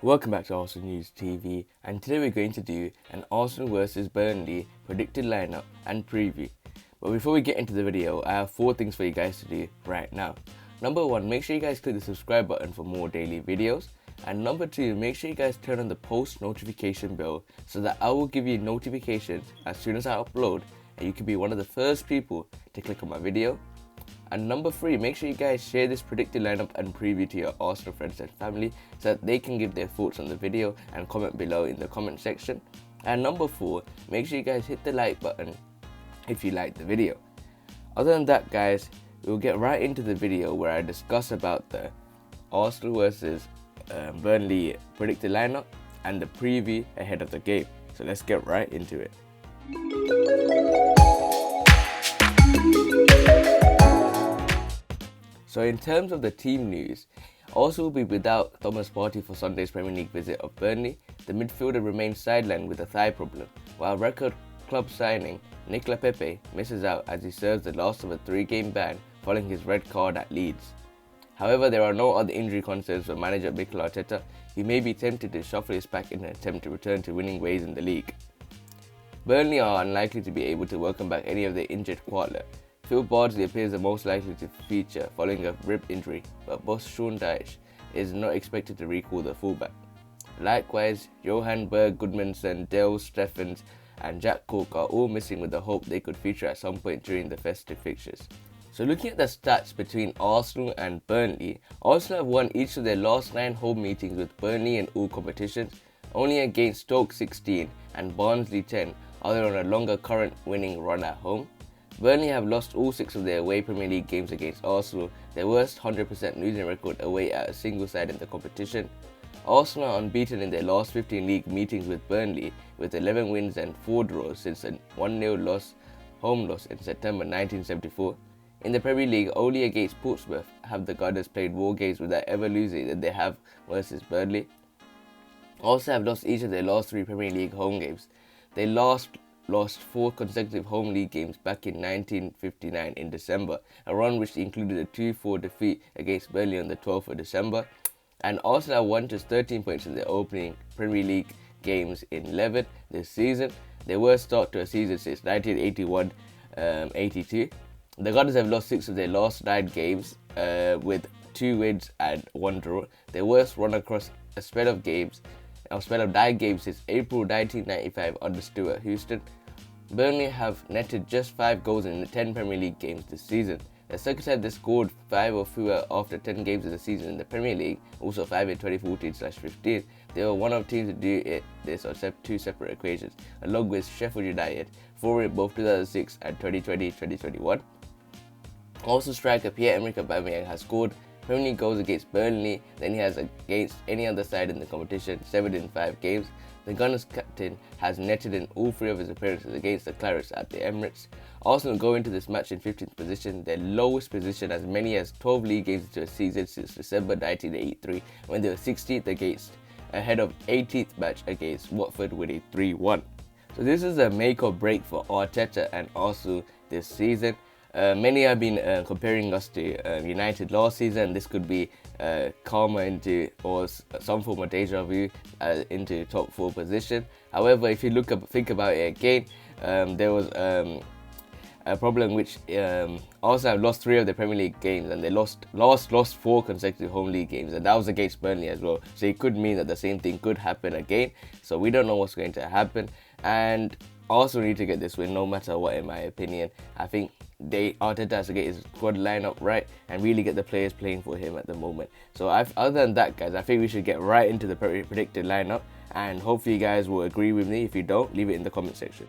Welcome back to Arsenal News TV, and today we're going to do an Arsenal vs Burnley predicted lineup and preview. But before we get into the video, I have 4 things for you guys to do right now. Number 1, make sure you guys click the subscribe button for more daily videos. And number 2, make sure you guys turn on the post notification bell so that I will give you notifications as soon as I upload, and you can be one of the first people to click on my video. And number 3, make sure you guys share this predicted lineup and preview to your Arsenal friends and family so that they can give their thoughts on the video and comment below in the comment section. And number 4, make sure you guys hit the like button if you liked the video. Other than that, guys, we'll get right into the video where I discuss about the Arsenal vs Burnley predicted lineup and the preview ahead of the game. So let's get right into it. So in terms of the team news, Arsenal will be without Thomas Partey for Sunday's Premier League visit of Burnley. The midfielder remains sidelined with a thigh problem, while record club signing Nicolas Pepe misses out as he serves the last of a 3-game ban following his red card at Leeds. However, there are no other injury concerns for manager Mikel Arteta, who may be tempted to shuffle his pack in an attempt to return to winning ways in the league. Burnley are unlikely to be able to welcome back any of their injured quarter. Phil Bardsley appears the most likely to feature following a rib injury, but boss Sean Dyche is not expected to recall the fullback. Likewise, Johan Berg, Goodmanson, Dale Stephens and Jack Cork are all missing with the hope they could feature at some point during the festive fixtures. So looking at the stats between Arsenal and Burnley, Arsenal have won each of their last 9 home meetings with Burnley in all competitions, only against Stoke 16 and Barnsley 10 are they on a longer current winning run at home. Burnley have lost all 6 of their away Premier League games against Arsenal, their worst 100% losing record away at a single side in the competition. Arsenal are unbeaten in their last 15 league meetings with Burnley, with 11 wins and 4 draws since a 1-0 home loss in September 1974. In the Premier League, only against Portsmouth have the Gunners played more games without ever losing than they have versus Burnley. Arsenal have lost each of their last 3 Premier League home games. They lost 4 consecutive home league games back in 1959 in December, a run which included a 2-4 defeat against Burnley on the 12th of December. And Arsenal won just 13 points in their opening Premier League games in 11 this season, their worst start to a season since 1981-82. The Gunners have lost 6 of their last 9 games with 2 wins and 1 draw, their worst run across a spell of 9 games since April 1995 under Stuart Houston. Burnley have netted just 5 goals in the 10 Premier League games this season. The second time they scored 5 or fewer after 10 games of the season in the Premier League, also 5 in 2014-15. They were one of teams to do this on 2 separate occasions, along with Sheffield United, 4 in both 2006 and 2020-2021. Also striker Pierre-Emerick Aubameyang has scored Premier League goals against Burnley than he has against any other side in the competition, 7 in 5 games. The Gunners captain has netted in all 3 of his appearances against the Clarets at the Emirates. Arsenal go into this match in 15th position, their lowest position as many as 12 league games into a season since December 1983, when they were 16th ahead of 18th match against Watford winning 3-1. So this is a make or break for Arteta and Arsenal this season. Many have been comparing us to United last season. This could be karma into or some form of deja vu into top 4 position. However, if you think about it again, there was a problem which Arsenal have lost 3 of the Premier League games, and they lost 4 consecutive home league games, and that was against Burnley as well. So it could mean that the same thing could happen again. So we don't know what's going to happen, and Arsenal need to get this win no matter what, in my opinion. I think Arteta has to get his squad lineup right and really get the players playing for him at the moment. So other than that, guys, I think we should get right into the predicted lineup, and hopefully you guys will agree with me. If you don't, leave it in the comment section.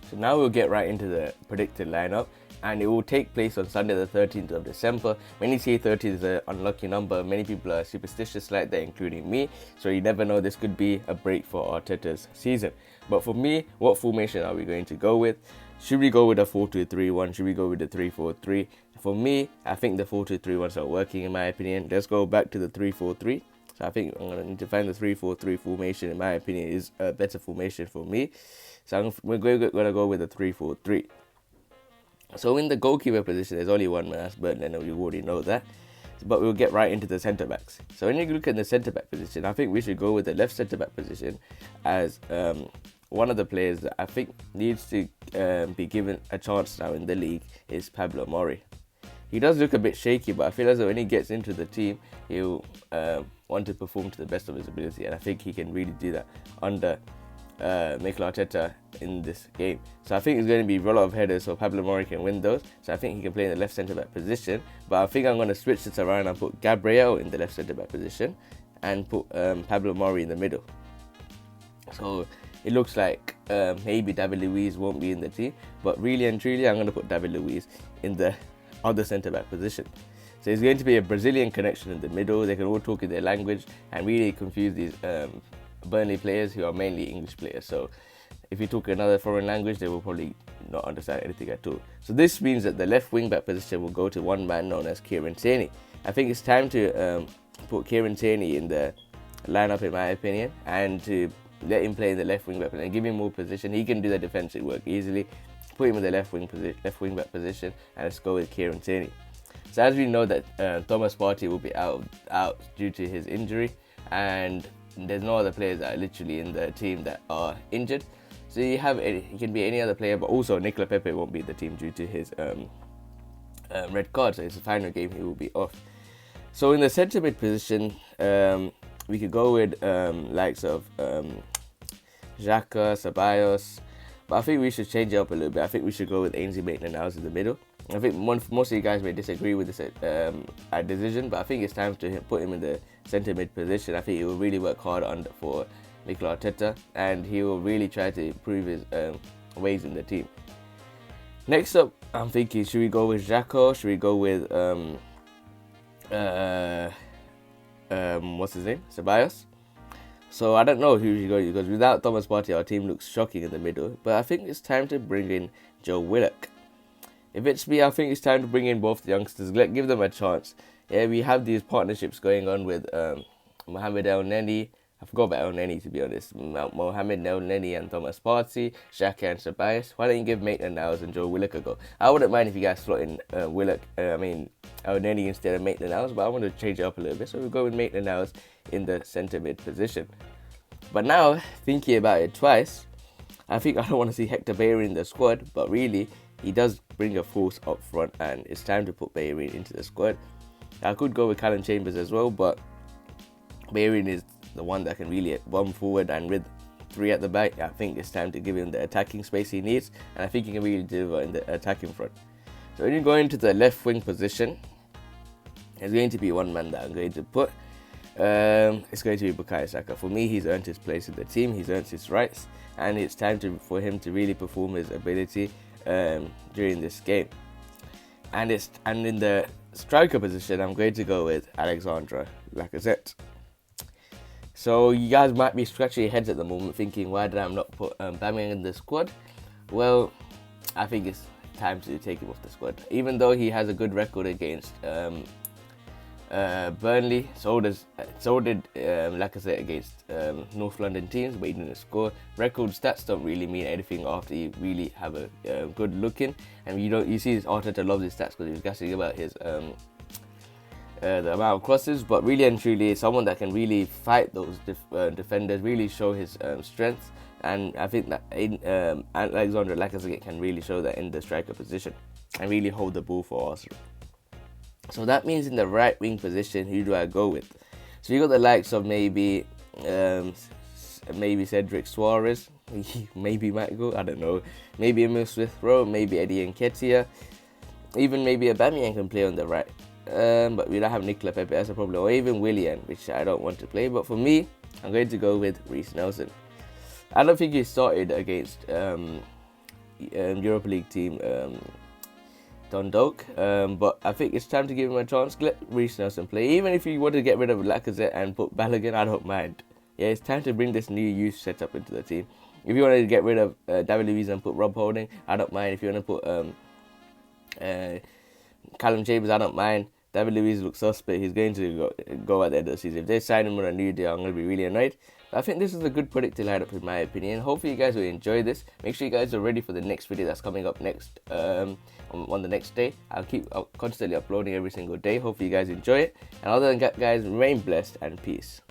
So now we'll get right into the predicted lineup, and it will take place on Sunday the 13th of December. Many say 30 is an unlucky number. Many people are superstitious like that, including me. So you never know, this could be a break for Arteta's season. But for me, what formation are we going to go with? Should we go with a 4-2-3-1? Should we go with the 3-4-3? For me, I think the 4-2-3-1's not working, in my opinion. Let's go back to the 3-4-3. So I think I'm going to need to find the 3-4-3 formation, in my opinion, is a better formation for me. So we're going to go with the 3-4-3. So in the goalkeeper position, there's only one man, that's Burnley, and you already know that. but we'll get right into the centre backs. So when you look at the centre back position, I think we should go with the left centre back position as one of the players that I think needs to be given a chance now in the league is Pablo Mari. He does look a bit shaky, but I feel as though when he gets into the team, he'll want to perform to the best of his ability, and I think he can really do that under Mikel Arteta in this game. So I think it's going to be a lot of headers, so Pablo Mari can win those. So I think he can play in the left centre back position. But I think I'm going to switch this around and put Gabriel in the left centre back position and put Pablo Mari in the middle. So it looks like maybe David Luiz won't be in the team, but really and truly I'm going to put David Luiz in the other centre back position. So it's going to be a Brazilian connection in the middle. They can all talk in their language and really confuse these Burnley players who are mainly English players. So if you talk another foreign language, they will probably not understand anything at all. So this means that the left wing back position will go to one man known as Kieran Tierney. I think it's time to put Kieran Tierney in the lineup, in my opinion, and to let him play in the left wing back and give him more position. He can do the defensive work easily. Put him in the left wing back position, and let's go with Kieran Tierney. So as we know that Thomas Partey will be out due to his injury, and there's no other players that are literally in the team that are injured. So he can be any other player, but also nicolas Pepe won't be in the team due to his red card. So it's the final game, he will be off. So in the centre mid position, we could go with likes of Saka, Ceballos, but I think we should change it up a little bit. I think we should go with Ainsley Maitland-Niles in the middle. I think most of you guys may disagree with this decision, but I think it's time to put him in the centre mid position. I think he will really work hard for Mikel Arteta, and he will really try to improve his ways in the team. Next up, I'm thinking, should we go with Xhaka? Should we go with what's his name? Ceballos? So I don't know who should go, because without Thomas Partey, our team looks shocking in the middle. But I think it's time to bring in Joe Willock. If it's me, I think it's time to bring in both the youngsters. Give them a chance. Yeah, we have these partnerships going on with Mohamed El Neni. I forgot about El Neni, to be honest. Mohamed El Neni and Thomas Partey, Saka and Ceballos. Why don't you give Maitland-Niles and Joe Willock a go? I wouldn't mind if you guys slot in El Neni instead of Maitland-Niles, but I want to change it up a little bit. So we'll go with Maitland-Niles in the centre mid position. But now, thinking about it twice, I think I don't want to see Hector Bellerin in the squad, but really, he does bring a force up front, and it's time to put Bellerin into the squad. I could go with Callum Chambers as well, but Bellerin is the one that can really bomb forward, and with 3 at the back, I think it's time to give him the attacking space he needs, and I think he can really deliver in the attacking front. So when you go into the left wing position, there's going to be one man that I'm going to put. It's going to be Bukayo Saka. For me, he's earned his place in the team, he's earned his rights, and it's time for him to really perform his ability during this game. And in the striker position, I'm going to go with Alexandre Lacazette. So you guys might be scratching your heads at the moment thinking, why did I not put Aubameyang in the squad? Well, I think it's time to take him off the squad. Even though he has a good record against Burnley, so did Lacazette against North London teams, but he didn't score. Record stats don't really mean anything after you really have a good looking. And you see Arteta loves his stats because he was guessing about his the amount of crosses, but really and truly someone that can really fight those defenders, really show his strength, and I think that Alexandre Lacazette can really show that in the striker position and really hold the ball for Arsenal. So that means in the right wing position, who do I go with? So you got the likes of maybe Cedric Suarez, maybe might go, I don't know, maybe Emil Smith-Rowe, maybe Eddie Nketiah, even maybe Aubameyang can play on the right. But we don't have nicolas Pepe, that's a problem, or even Willian, which I don't want to play. But for me, I'm going to go with Reiss Nelson. I don't think he started against Europa League team Dundalk, but I think it's time to give him a chance. Let Reiss Nelson play. Even if you want to get rid of Lacazette and put Balogun, I don't mind. Yeah, it's time to bring this new youth setup into the team. If you want to get rid of David Luiz and put Rob Holding, I don't mind. If you want to put Callum Chambers, I don't mind. David Luiz looks suspect. He's going to go at the end of the season. If they sign him on a new deal, I'm going to be really annoyed. But I think this is a good predicted lineup in my opinion. Hopefully you guys will enjoy this. Make sure you guys are ready for the next video that's coming up next on the next day. I'll keep constantly uploading every single day. Hopefully you guys enjoy it. And other than that, guys, remain blessed and peace.